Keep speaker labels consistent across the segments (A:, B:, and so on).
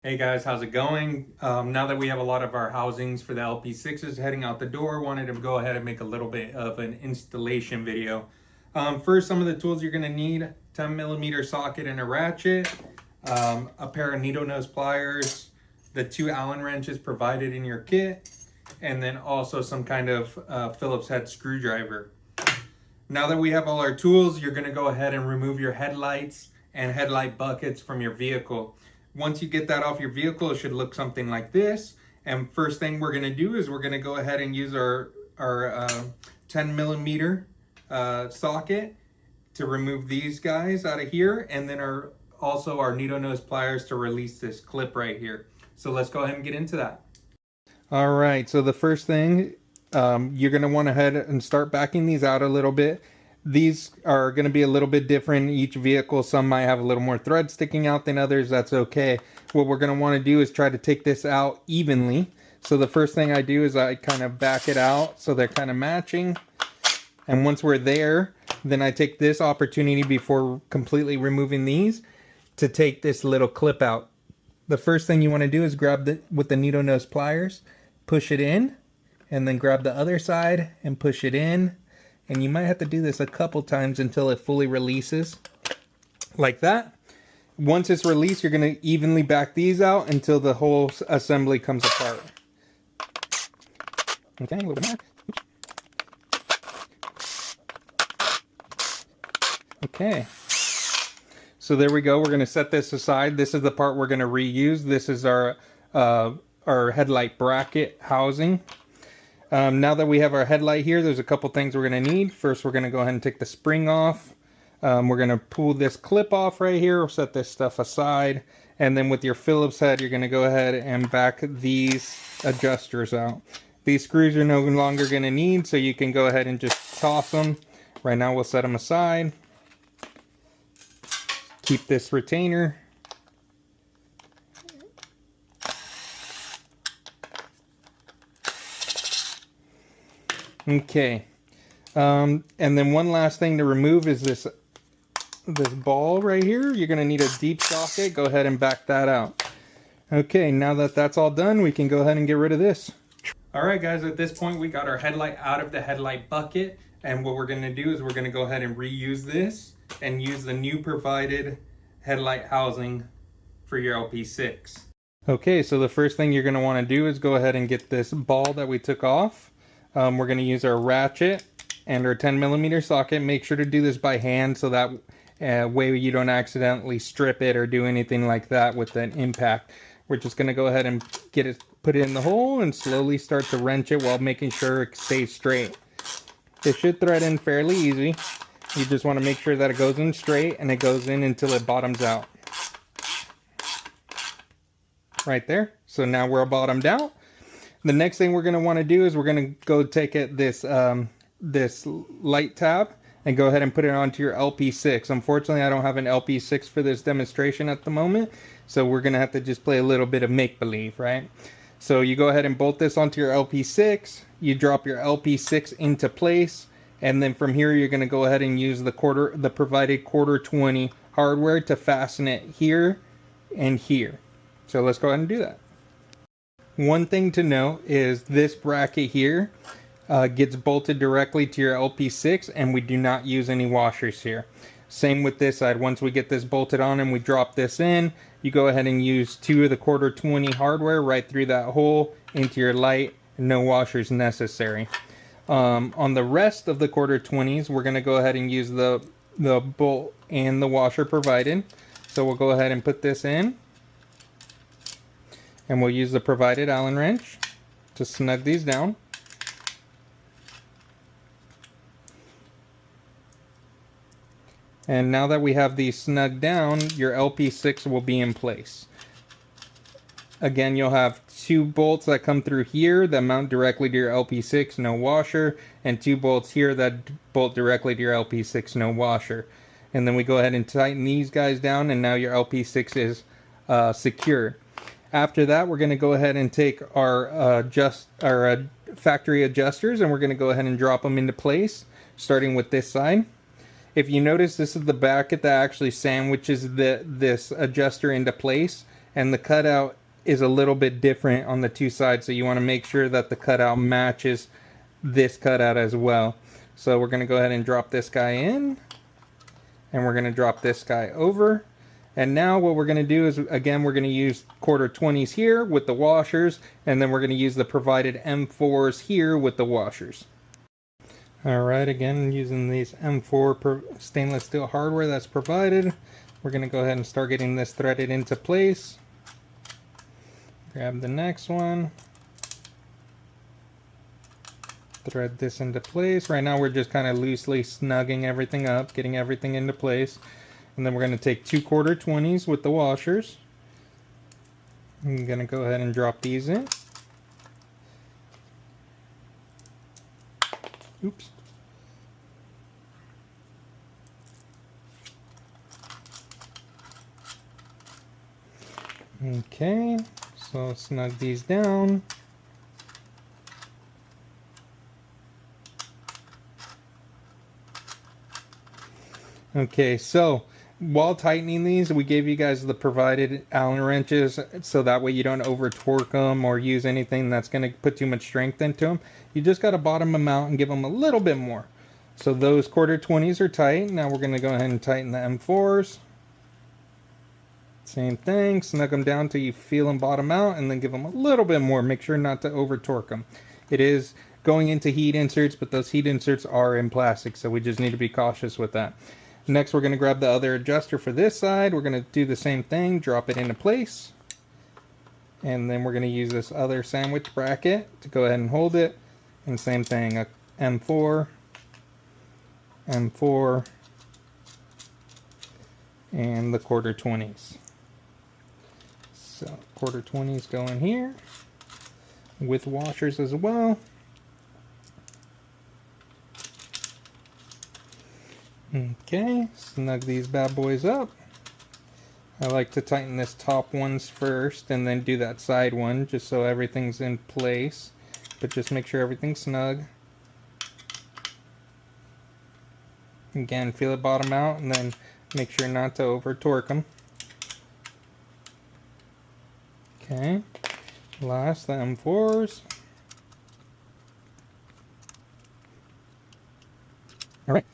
A: Hey guys, how's it going? Now that we have a lot of our housings for the LP6s heading out the door, wanted to go ahead and make a little bit of an installation video. First, some of the tools you're going to need: 10mm socket and a ratchet, a pair of needle nose pliers, the 2 Allen wrenches provided in your kit, and then also some kind of Phillips head screwdriver. Now that we have all our tools, you're going to go ahead and remove your headlights and headlight buckets from your vehicle. Once you get that off your vehicle, it should look something like this. And first thing we're going to do is we're going to go ahead and use our 10mm socket to remove these guys out of here, and then also our needle nose pliers to release this clip right here. So let's go ahead and get into that. All right, so the first thing, you're going to want to head and start backing these out a little bit. These are going to be a little bit different in each vehicle. Some might have a little more thread sticking out than others. That's okay. What we're going to want to do is try to take this out evenly. So the first thing I do is I kind of back it out so they're kind of matching. And once we're there, then I take this opportunity before completely removing these to take this little clip out. The first thing you want to do is grab with the needle nose pliers, push it in, and then grab the other side and push it in. And you might have to do this a couple times until it fully releases, like that. Once it's released, you're going to evenly back these out until the whole assembly comes apart. Okay, a little bit more. Okay. So there we go. We're going to set this aside. This is the part we're going to reuse. This is our headlight bracket housing. Now that we have our headlight here, there's a couple things we're going to need. First, we're going to go ahead and take the spring off. We're going to pull this clip off right here. We'll set this stuff aside. And then with your Phillips head, you're going to go ahead and back these adjusters out. These screws you're no longer going to need, so you can go ahead and just toss them. Right now, we'll set them aside. Keep this retainer. Okay, and then one last thing to remove is this ball right here. You're going to need a deep socket. Go ahead and back that out. Okay, now that that's all done, we can go ahead and get rid of this. All right, guys, at this point, we got our headlight out of the headlight bucket, and what we're going to do is we're going to go ahead and reuse this and use the new provided headlight housing for your LP6. Okay, so the first thing you're going to want to do is go ahead and get this ball that we took off. We're going to use our ratchet and our 10mm socket. Make sure to do this by hand so that way you don't accidentally strip it or do anything like that with an impact. We're just going to go ahead and put it in the hole and slowly start to wrench it while making sure it stays straight. It should thread in fairly easy. You just want to make sure that it goes in straight and it goes in until it bottoms out. Right there. So now we're bottomed out. The next thing we're going to want to do is we're going to go take this light tab and go ahead and put it onto your LP6. Unfortunately, I don't have an LP6 for this demonstration at the moment, so we're going to have to just play a little bit of make-believe, right? So you go ahead and bolt this onto your LP6, you drop your LP6 into place, and then from here you're going to go ahead and use the provided quarter 20 hardware to fasten it here and here. So let's go ahead and do that. One thing to note is this bracket here gets bolted directly to your LP6, and we do not use any washers here. Same with this side. Once we get this bolted on and we drop this in, you go ahead and use 2 of the quarter 20 hardware right through that hole into your light. No washers necessary. On the rest of the quarter 20s, we're going to go ahead and use the bolt and the washer provided. So we'll go ahead and put this in. And we'll use the provided Allen wrench to snug these down. And now that we have these snug down, your LP6 will be in place. Again, you'll have 2 bolts that come through here that mount directly to your LP6, no washer, and 2 bolts here that bolt directly to your LP6, no washer. And then we go ahead and tighten these guys down, and now your LP6 is secured. After that, we're going to go ahead and take our factory adjusters, and we're going to go ahead and drop them into place, starting with this side. If you notice, this is the bracket that actually sandwiches this adjuster into place. and the cutout is a little bit different on the two sides, so you want to make sure that the cutout matches this cutout as well. So we're going to go ahead and drop this guy in, and we're going to drop this guy over. And now what we're going to do is, again, we're going to use 1/4-20s here with the washers, and then we're going to use the provided M4s here with the washers. Alright, again, using these M4 stainless steel hardware that's provided, we're going to go ahead and start getting this threaded into place. Grab the next one. Thread this into place. Right now we're just kind of loosely snugging everything up, getting everything into place. And then we're going to take 2 1/4-20s with the washers. I'm going to go ahead and drop these in. Oops. Okay, so snug these down. Okay, so while tightening these, we gave you guys the provided Allen wrenches, so that way you don't over torque them or use anything that's going to put too much strength into them. You just got to bottom them out and give them a little bit more. So those 1/4-20s are tight. Now we're going to go ahead and tighten the M4s. Same thing, snug them down till you feel them bottom out, and then give them a little bit more. Make sure not to over torque them. It is going into heat inserts, but those heat inserts are in plastic, so we just need to be cautious with that. Next, we're going to grab the other adjuster for this side. We're going to do the same thing, drop it into place. And then we're going to use this other sandwich bracket to go ahead and hold it. And same thing, a M4, M4, and the 1/4-20s. So 1/4-20s go in here with washers as well. Okay, snug these bad boys up. I like to tighten this top ones first and then do that side one just so everything's in place. But just make sure everything's snug. Again, feel it bottom out and then make sure not to over torque them. Okay, last the M4s. Alright.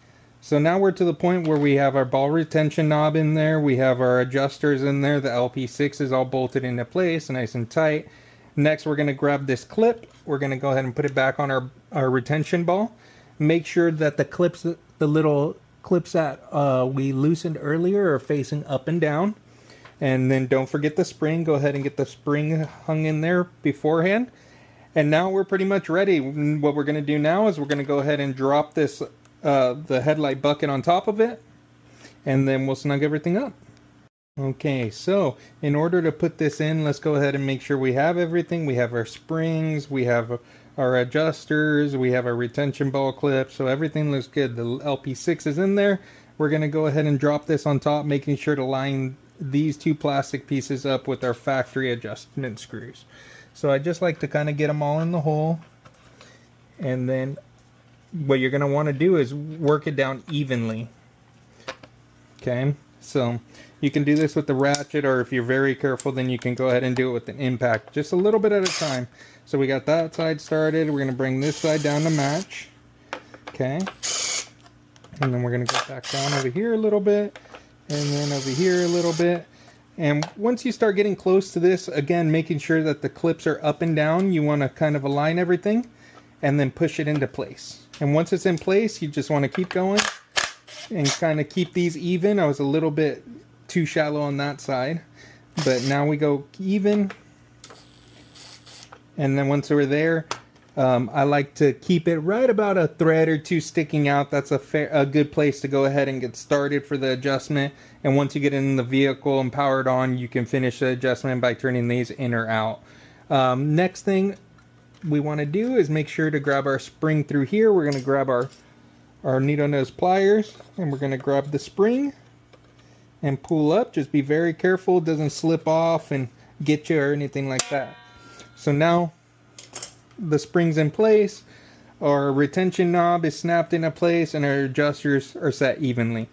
A: So now we're to the point where we have our ball retention knob in there, we have our adjusters in there, the LP6 is all bolted into place, nice and tight. Next we're going to grab this clip, we're going to go ahead and put it back on our retention ball. Make sure that the clips, the little clips that we loosened earlier are facing up and down. And then don't forget the spring, go ahead and get the spring hung in there beforehand. And now we're pretty much ready. What we're going to do now is we're going to go ahead and drop this the headlight bucket on top of it, and then we'll snug everything up. Okay, so in order to put this in, let's go ahead and make sure we have everything. We have our springs, we have our adjusters, we have our retention ball clip, so everything looks good. The LP6 is in there. We're going to go ahead and drop this on top, making sure to line these two plastic pieces up with our factory adjustment screws. So I just like to kind of get them all in the hole, and then what you're going to want to do is work it down evenly. Okay, so you can do this with the ratchet, or if you're very careful, then you can go ahead and do it with an impact, just a little bit at a time. So we got that side started. We're going to bring this side down to match. Okay, and then we're going to go back down over here a little bit, and then over here a little bit. And once you start getting close to this, again, making sure that the clips are up and down, you want to kind of align everything and then push it into place. And once it's in place, you just want to keep going and kind of keep these even. I was a little bit too shallow on that side, but now we go even. And then once we're there, I like to keep it right about a thread or two sticking out. That's a good place to go ahead and get started for the adjustment. And once you get in the vehicle and powered on, you can finish the adjustment by turning these in or out. Next thing we want to do is make sure to grab our spring through here. We're going to grab our needle nose pliers, and we're going to grab the spring and pull up. Just be very careful it doesn't slip off and get you or anything like that. So now the spring's in place, our retention knob is snapped into place, and our adjusters are set evenly.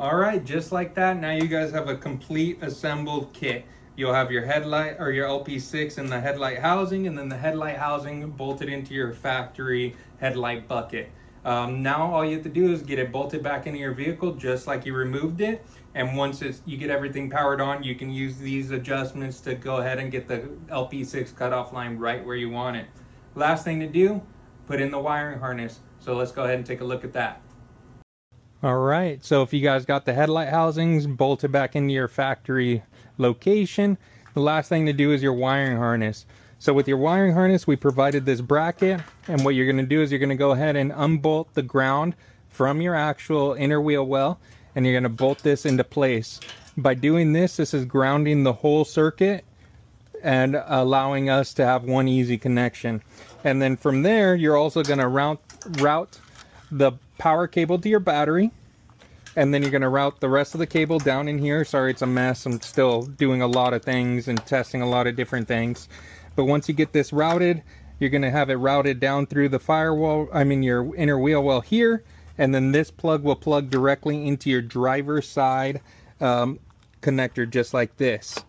A: All right, just like that, now you guys have a complete assembled kit. You'll have your headlight or your LP6 and the headlight housing, and then the headlight housing bolted into your factory headlight bucket. Now all you have to do is get it bolted back into your vehicle just like you removed it. And once you get everything powered on, you can use these adjustments to go ahead and get the LP6 cutoff line right where you want it. Last thing to do, put in the wiring harness. So let's go ahead and take a look at that. All right, so if you guys got the headlight housings bolted back into your factory location, the last thing to do is your wiring harness. So with your wiring harness, we provided this bracket, and what you're going to do is you're going to go ahead and unbolt the ground from your actual inner wheel well, and you're going to bolt this into place. By doing this, this is grounding the whole circuit and allowing us to have one easy connection. And then from there, you're also going to route the power cable to your battery, and then you're going to route the rest of the cable down in here. Sorry, it's a mess. I'm still doing a lot of things and testing a lot of different things. But once you get this routed, you're going to have it routed down through the firewall, your inner wheel well here, and then this plug will plug directly into your driver's side connector, just like this.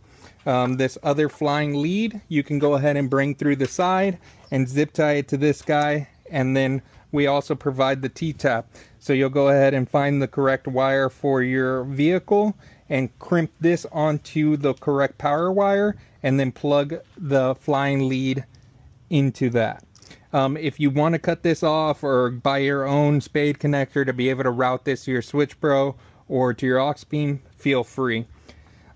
A: This other flying lead, you can go ahead and bring through the side and zip tie it to this guy, and then we also provide the T-tap. So you'll go ahead and find the correct wire for your vehicle and crimp this onto the correct power wire, and then plug the flying lead into that. If you want to cut this off or buy your own spade connector to be able to route this to your Switch Pro or to your aux beam, feel free.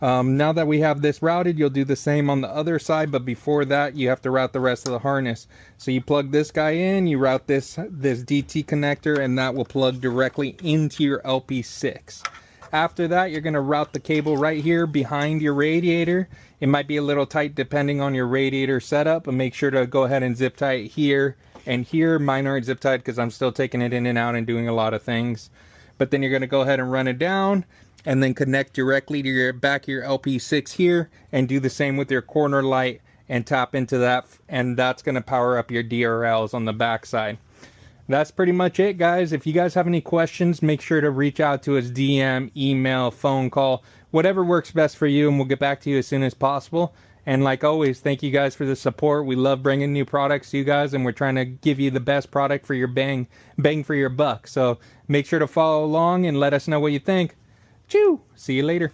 A: Now that we have this routed, you'll do the same on the other side, but before that you have to route the rest of the harness. So you plug this guy in, you route this DT connector, and that will plug directly into your LP6. After that, you're going to route the cable right here behind your radiator. It might be a little tight depending on your radiator setup, but make sure to go ahead and zip tie it here and here. Mine aren't zip tied because I'm still taking it in and out and doing a lot of things. But then you're going to go ahead and run it down, and then connect directly to your back of your LP6 here, and do the same with your corner light and tap into that, and that's going to power up your DRLs on the back side. That's pretty much it, guys. If you guys have any questions, make sure to reach out to us, DM, email, phone call, whatever works best for you, and we'll get back to you as soon as possible. And like always, thank you guys for the support. We love bringing new products to you guys, and we're trying to give you the best product for your bang for your buck. So make sure to follow along and let us know what you think. Choo! See you later.